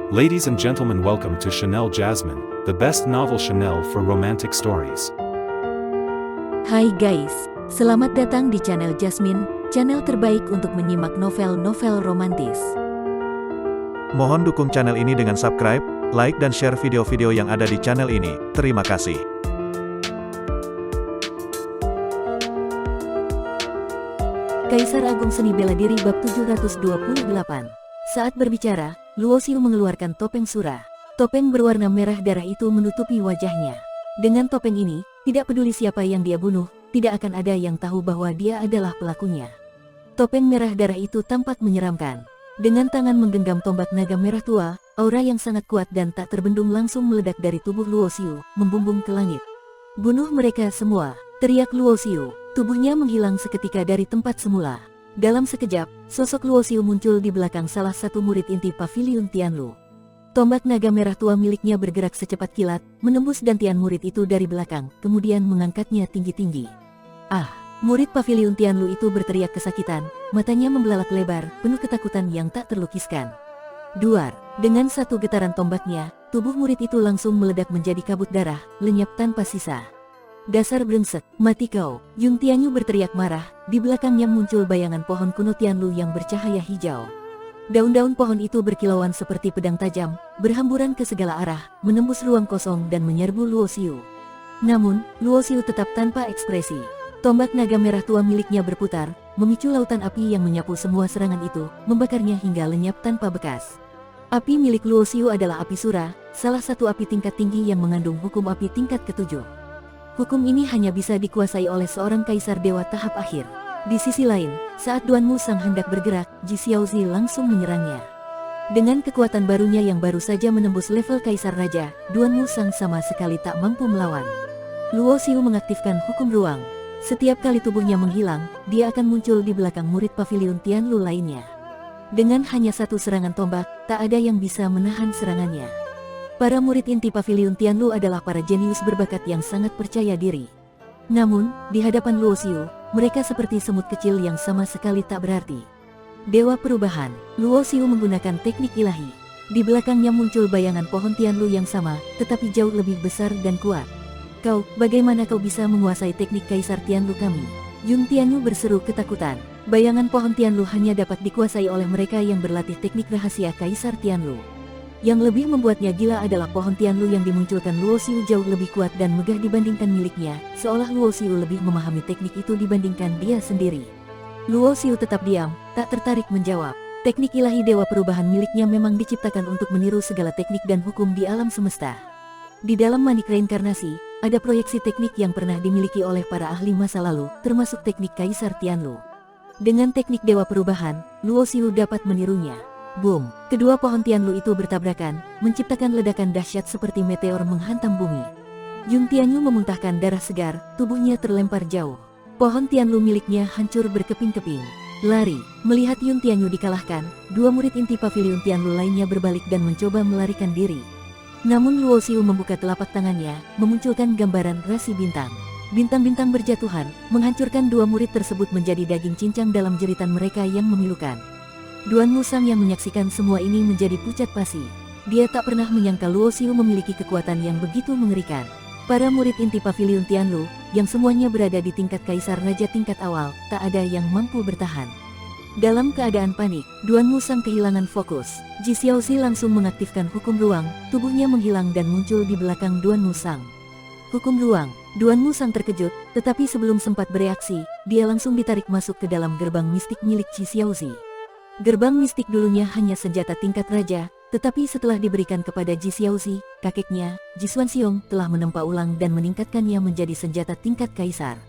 Ladies and gentlemen, welcome to Chanel Jasmine, the best novel Chanel for romantic stories. Hai guys, selamat datang di channel Jasmine, channel terbaik untuk menyimak novel-novel romantis. Mohon dukung channel ini dengan subscribe, like dan share video-video yang ada di channel ini. Terima kasih. Kaisar Agung Seni Bela Diri bab 728. Saat berbicara, Luo Xiu mengeluarkan topeng surah. Topeng berwarna merah darah itu menutupi wajahnya. Dengan topeng ini, tidak peduli siapa yang dia bunuh, tidak akan ada yang tahu bahwa dia adalah pelakunya. Topeng merah darah itu tampak menyeramkan. Dengan tangan menggenggam tombak naga merah tua, aura yang sangat kuat dan tak terbendung langsung meledak dari tubuh Luo Xiu, membumbung ke langit. "Bunuh mereka semua!" teriak Luo Xiu. Tubuhnya menghilang seketika dari tempat semula. Dalam sekejap, sosok Luo Xiu muncul di belakang salah satu murid inti Paviliun Tianlu. Tombak naga merah tua miliknya bergerak secepat kilat, menembus dantian murid itu dari belakang, kemudian mengangkatnya tinggi-tinggi. "Ah!" Murid Paviliun Tianlu itu berteriak kesakitan, matanya membelalak lebar, penuh ketakutan yang tak terlukiskan. Duar! Dengan satu getaran tombaknya, tubuh murid itu langsung meledak menjadi kabut darah, lenyap tanpa sisa. "Dasar brengsek, mati kau!" Yung Tianyu berteriak marah, di belakangnya muncul bayangan pohon kuno Tianlu yang bercahaya hijau. Daun-daun pohon itu berkilauan seperti pedang tajam, berhamburan ke segala arah, menembus ruang kosong dan menyerbu Luo Xiu. Namun, Luo Xiu tetap tanpa ekspresi. Tombak naga merah tua miliknya berputar, memicu lautan api yang menyapu semua serangan itu, membakarnya hingga lenyap tanpa bekas. Api milik Luo Xiu adalah api sura, salah satu api tingkat tinggi yang mengandung hukum api tingkat ketujuh. Hukum ini hanya bisa dikuasai oleh seorang kaisar dewa tahap akhir. Di sisi lain, saat Duan Musang hendak bergerak, Ji Xiaozi langsung menyerangnya. Dengan kekuatan barunya yang baru saja menembus level kaisar raja, Duan Musang sama sekali tak mampu melawan. Luo Xiu mengaktifkan hukum ruang. Setiap kali tubuhnya menghilang, dia akan muncul di belakang murid Paviliun Tianlu lainnya. Dengan hanya satu serangan tombak, tak ada yang bisa menahan serangannya. Para murid inti Paviliun Tianlu adalah para jenius berbakat yang sangat percaya diri. Namun, di hadapan Luo Xiu, mereka seperti semut kecil yang sama sekali tak berarti. Dewa Perubahan, Luo Xiu menggunakan teknik ilahi. Di belakangnya muncul bayangan pohon Tianlu yang sama, tetapi jauh lebih besar dan kuat. "Kau, bagaimana kau bisa menguasai teknik Kaisar Tianlu kami?" Yung Tianyu berseru ketakutan. Bayangan pohon Tianlu hanya dapat dikuasai oleh mereka yang berlatih teknik rahasia Kaisar Tianlu. Yang lebih membuatnya gila adalah pohon Tianlu yang dimunculkan Luo Xiu jauh lebih kuat dan megah dibandingkan miliknya, seolah Luo Xiu lebih memahami teknik itu dibandingkan dia sendiri. Luo Xiu tetap diam, tak tertarik menjawab. Teknik ilahi Dewa Perubahan miliknya memang diciptakan untuk meniru segala teknik dan hukum di alam semesta. Di dalam manik reinkarnasi, ada proyeksi teknik yang pernah dimiliki oleh para ahli masa lalu, termasuk teknik Kaisar Tianlu. Dengan teknik Dewa Perubahan, Luo Xiu dapat menirunya. Boom! Kedua pohon Tianlu itu bertabrakan, menciptakan ledakan dahsyat seperti meteor menghantam bumi. Yung Tianyu memuntahkan darah segar, tubuhnya terlempar jauh. Pohon Tianlu miliknya hancur berkeping-keping. Lari! Melihat Yung Tianyu dikalahkan, dua murid inti Paviliun Tianlu lainnya berbalik dan mencoba melarikan diri. Namun Luo Xiu membuka telapak tangannya, memunculkan gambaran rasi bintang. Bintang-bintang berjatuhan, menghancurkan dua murid tersebut menjadi daging cincang dalam jeritan mereka yang memilukan. Duan Musang yang menyaksikan semua ini menjadi pucat pasi. Dia tak pernah menyangka Luo Xiu memiliki kekuatan yang begitu mengerikan. Para murid inti Paviliun Tianlu, yang semuanya berada di tingkat kaisar raja tingkat awal, tak ada yang mampu bertahan. Dalam keadaan panik, Duan Musang kehilangan fokus. Ji Xiaozi langsung mengaktifkan hukum ruang, tubuhnya menghilang dan muncul di belakang Duan Musang. Hukum ruang. Duan Musang terkejut, tetapi sebelum sempat bereaksi, dia langsung ditarik masuk ke dalam gerbang mistik milik Ji Xiaozi. Gerbang mistik dulunya hanya senjata tingkat raja, tetapi setelah diberikan kepada Ji Xiaozi, kakeknya, Ji Xuanxiong, telah menempa ulang dan meningkatkannya menjadi senjata tingkat kaisar.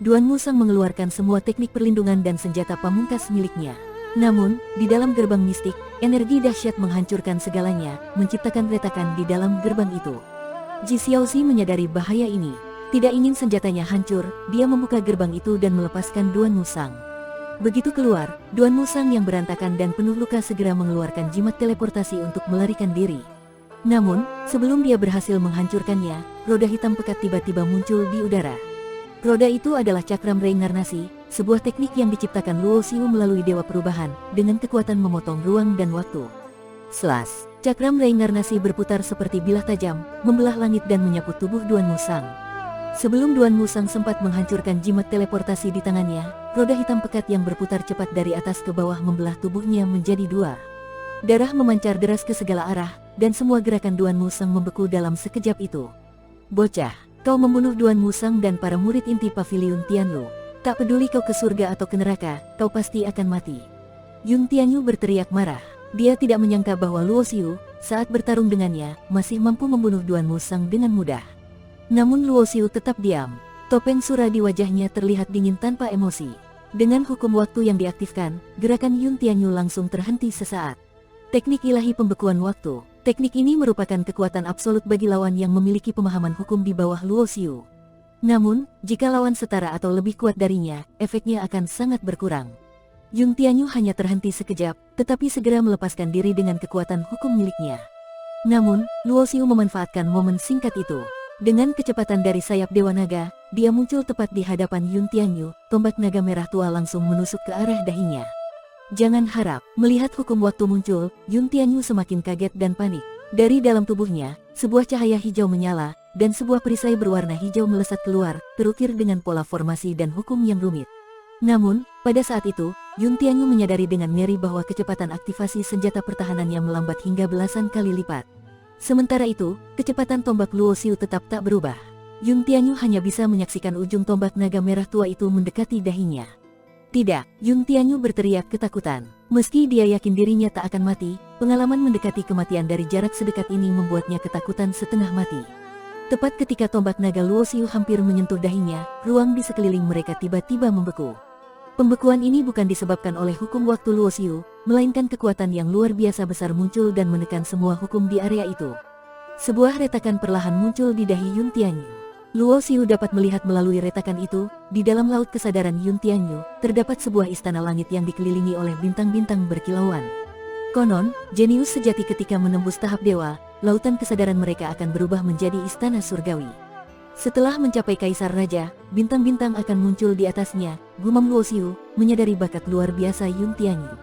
Duan Musang mengeluarkan semua teknik perlindungan dan senjata pamungkas miliknya. Namun, di dalam gerbang mistik, energi dahsyat menghancurkan segalanya, menciptakan retakan di dalam gerbang itu. Ji Xiaozi menyadari bahaya ini. Tidak ingin senjatanya hancur, dia membuka gerbang itu dan melepaskan Duan Musang. Begitu keluar, Duan Musang yang berantakan dan penuh luka segera mengeluarkan jimat teleportasi untuk melarikan diri. Namun, sebelum dia berhasil menghancurkannya, roda hitam pekat tiba-tiba muncul di udara. Roda itu adalah cakram reinkarnasi, sebuah teknik yang diciptakan Luo Xiu melalui Dewa Perubahan, dengan kekuatan memotong ruang dan waktu. Selas, Cakram reinkarnasi berputar seperti bilah tajam, membelah langit dan menyapu tubuh Duan Musang. Sebelum Duan Musang sempat menghancurkan jimat teleportasi di tangannya, roda hitam pekat yang berputar cepat dari atas ke bawah membelah tubuhnya menjadi dua. Darah memancar deras ke segala arah, dan semua gerakan Duan Musang membeku dalam sekejap itu. Bocah, kau membunuh Duan Musang dan para murid inti Paviliun Tianlu. Tak peduli kau ke surga atau ke neraka, kau pasti akan mati. Yun Tianyu berteriak marah. Dia tidak menyangka bahwa Luo Xiu, saat bertarung dengannya, masih mampu membunuh Duan Musang dengan mudah. Namun Luo Xiu tetap diam. Topeng sura di wajahnya terlihat dingin tanpa emosi. Dengan hukum waktu yang diaktifkan, gerakan Yun Tianyu langsung terhenti sesaat. Teknik ilahi pembekuan waktu. Teknik ini merupakan kekuatan absolut bagi lawan yang memiliki pemahaman hukum di bawah Luo Xiu. Namun, jika lawan setara atau lebih kuat darinya, efeknya akan sangat berkurang. Yun Tianyu hanya terhenti sekejap, tetapi segera melepaskan diri dengan kekuatan hukum miliknya. Namun, Luo Xiu memanfaatkan momen singkat itu. Dengan kecepatan dari sayap Dewa Naga, dia muncul tepat di hadapan Yun Tianyu, tombak naga merah tua langsung menusuk ke arah dahinya. Jangan harap, melihat hukum waktu muncul, Yun Tianyu semakin kaget dan panik. Dari dalam tubuhnya, sebuah cahaya hijau menyala, dan sebuah perisai berwarna hijau melesat keluar, terukir dengan pola formasi dan hukum yang rumit. Namun, pada saat itu, Yun Tianyu menyadari dengan ngeri bahwa kecepatan aktivasi senjata pertahanannya melambat hingga belasan kali lipat. Sementara itu, kecepatan tombak Luo Xiu tetap tak berubah. Yun Tianyu hanya bisa menyaksikan ujung tombak naga merah tua itu mendekati dahinya. Tidak, Yun Tianyu berteriak ketakutan. Meski dia yakin dirinya tak akan mati, pengalaman mendekati kematian dari jarak sedekat ini membuatnya ketakutan setengah mati. Tepat ketika tombak naga Luo Xiu hampir menyentuh dahinya, ruang di sekeliling mereka tiba-tiba membeku. Pembekuan ini bukan disebabkan oleh hukum waktu Luo Xiu, melainkan kekuatan yang luar biasa besar muncul dan menekan semua hukum di area itu. Sebuah retakan perlahan muncul di dahi Yun Tianyu. Luo Xiu dapat melihat melalui retakan itu, di dalam laut kesadaran Yun Tianyu, terdapat sebuah istana langit yang dikelilingi oleh bintang-bintang berkilauan. Konon, jenius sejati ketika menembus tahap dewa, lautan kesadaran mereka akan berubah menjadi istana surgawi. Setelah mencapai Kaisar Raja, bintang-bintang akan muncul di atasnya, gumam Luo Xiu, menyadari bakat luar biasa Yun Tianyu.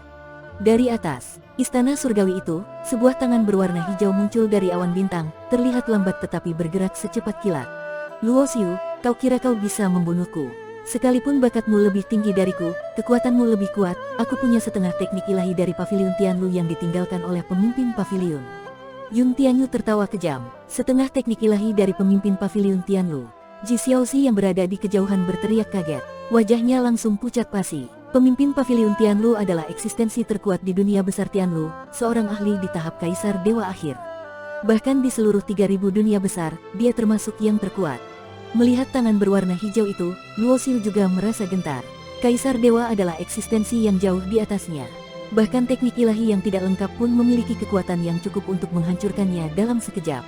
Dari atas, istana surgawi itu, sebuah tangan berwarna hijau muncul dari awan bintang, terlihat lambat tetapi bergerak secepat kilat. Luo Xiu, kau kira kau bisa membunuhku? Sekalipun bakatmu lebih tinggi dariku, kekuatanmu lebih kuat, aku punya setengah teknik ilahi dari Paviliun Tianlu yang ditinggalkan oleh pemimpin Paviliun. Yun Tianyu tertawa kejam. Setengah teknik ilahi dari pemimpin Paviliun Tianlu. Ji Xiaoxi yang berada di kejauhan berteriak kaget. Wajahnya langsung pucat pasi. Pemimpin Paviliun Tianlu adalah eksistensi terkuat di dunia besar Tianlu, seorang ahli di tahap Kaisar Dewa Akhir. Bahkan di seluruh 3000 dunia besar, dia termasuk yang terkuat. Melihat tangan berwarna hijau itu, Luo Xiu juga merasa gentar. Kaisar Dewa adalah eksistensi yang jauh di atasnya. Bahkan teknik ilahi yang tidak lengkap pun memiliki kekuatan yang cukup untuk menghancurkannya dalam sekejap.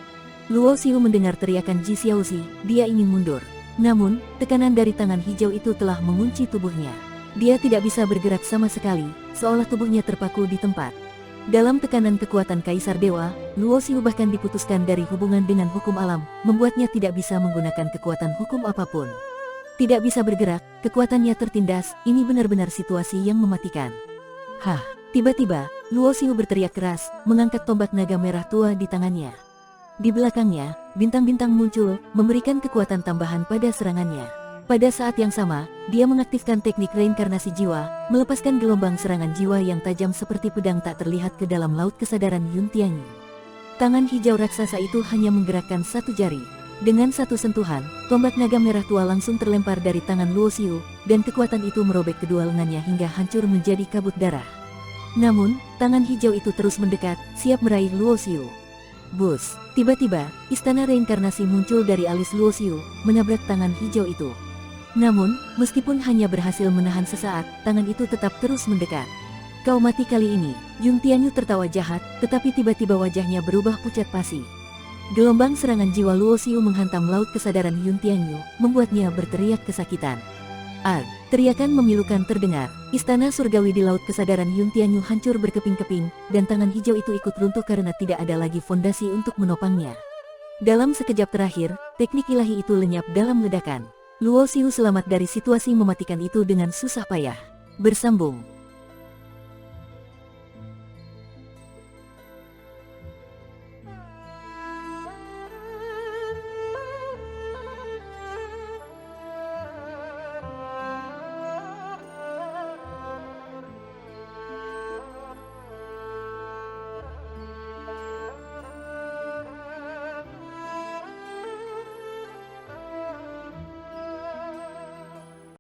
Luo Xiu mendengar teriakan Ji Xiaoxi, dia ingin mundur. Namun, tekanan dari tangan hijau itu telah mengunci tubuhnya. Dia tidak bisa bergerak sama sekali, seolah tubuhnya terpaku di tempat. Dalam tekanan kekuatan Kaisar Dewa, Luo Xiu bahkan diputuskan dari hubungan dengan hukum alam, membuatnya tidak bisa menggunakan kekuatan hukum apapun. Tidak bisa bergerak, kekuatannya tertindas, ini benar-benar situasi yang mematikan. Hah, tiba-tiba, Luo Xiu berteriak keras, mengangkat tombak naga merah tua di tangannya. Di belakangnya, bintang-bintang muncul, memberikan kekuatan tambahan pada serangannya. Pada saat yang sama, dia mengaktifkan teknik reinkarnasi jiwa, melepaskan gelombang serangan jiwa yang tajam seperti pedang tak terlihat ke dalam laut kesadaran Yun Tianyu. Tangan hijau raksasa itu hanya menggerakkan satu jari. Dengan satu sentuhan, tombak naga merah tua langsung terlempar dari tangan Luo Xiu, dan kekuatan itu merobek kedua lengannya hingga hancur menjadi kabut darah. Namun, tangan hijau itu terus mendekat, siap meraih Luo Xiu. Bus! Tiba-tiba, istana reinkarnasi muncul dari alis Luo Xiu, menabrak tangan hijau itu. Namun, meskipun hanya berhasil menahan sesaat, tangan itu tetap terus mendekat. Kau mati kali ini, Yun Tianyu tertawa jahat, tetapi tiba-tiba wajahnya berubah pucat pasi. Gelombang serangan jiwa Luo Xiu menghantam laut kesadaran Yun Tianyu, membuatnya berteriak kesakitan. Ag! Teriakan memilukan terdengar. Istana surgawi di laut kesadaran Yun Tianyu hancur berkeping-keping, dan tangan hijau itu ikut runtuh karena tidak ada lagi fondasi untuk menopangnya. Dalam sekejap terakhir, teknik ilahi itu lenyap dalam ledakan. Luo Xiu selamat dari situasi mematikan itu dengan susah payah. Bersambung.